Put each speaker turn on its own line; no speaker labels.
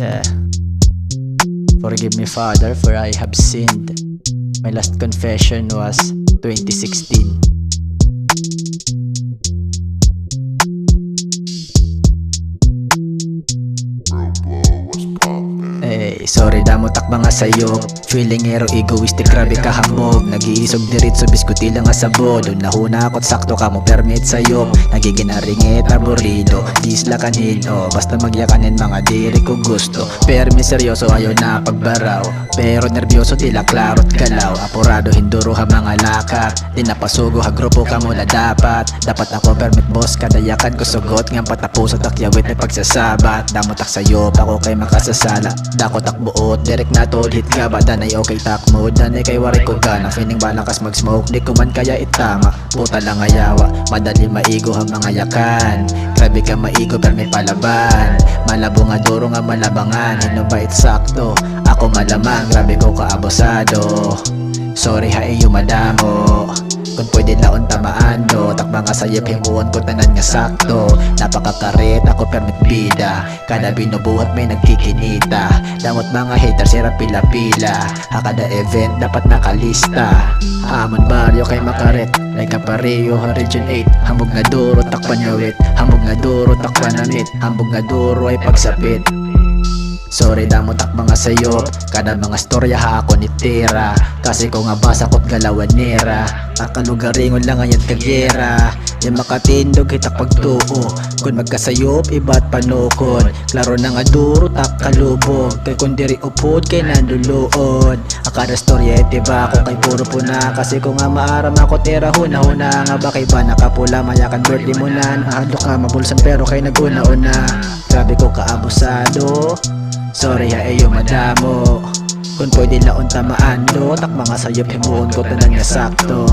Yeah. Forgive me, Father, for I have sinned. My last confession was 2016. Sorry damutak mga sayo. Feeling ero egoistic, grabe ka hamog. Nag-iisog diritso, biskuti lang asabod. Nahuna ako't sakto ka mo permit sayo. Nagiging aringit, aburrido, disla kanino. Basta magyakanin mga diri ko gusto. Permi seryoso ayaw na pagbaraw. Pero nervyoso tila klarot galaw. Apurado hinduro ha mga lakat. Di napasugo ha grupo ka mula dapat. Dapat ako permit boss, kadayakan ko sugot. Ngam patapos at akyawit na pagsasabat. Damutak sayo, ako kay makasasala. Dakot buot, direct na tol hit ka ba? Danay okay takmo, danay kay wari ko ka. Na feeling balakas mag-smoke, di ko man kaya itama. Puta lang ayawa, madali maigo ang mga yakan. Grabe ka maigo pero may palaban. Malabo nga duro nga malabangan. Hino ba sakto? Ako malamang, grabe ko kaabosado. Sorry ha iyo madamo. Kung pwede laon tamaan do. Takba nga sayip himuon ko tanan nga sakto. Napakakarit ako permit bida. Kada binubuhat may nagkikinita. Damot mga haters sira pila-pila. Hakada event dapat nakalista. Hamon baryo kay makaret. Like Apareo ha Region 8. Hambog nga duro takpan yawit. Hambog nga duro takpan namit. Hambog nga duro ay pagsapit. Sorry damutak mga sayo. Kada mga storya ha ako nitira. Kasi ko nga basa ko't galawan nira. Akalugaringon lang ngayon kagyera. Yung makatindog hitak pagtuo. Kung magkasayop iba't panukod. Klaro na nga duro tak kalubog. Kay kundiri upod kay nanduluod. Akada storya diba ako kay puro puna. Kasi ko nga maaram ako tira huna-huna. Nga ba kay ba nakapula mayakan birthday mo na. Ahadlok nga mabulsan pero kay naguna-una. Grabe ko kaabusado. Sorry ha iyo madamo. Kung pwede laon tamaan do. Tak mga sayop himuon ko tanan nga sakto.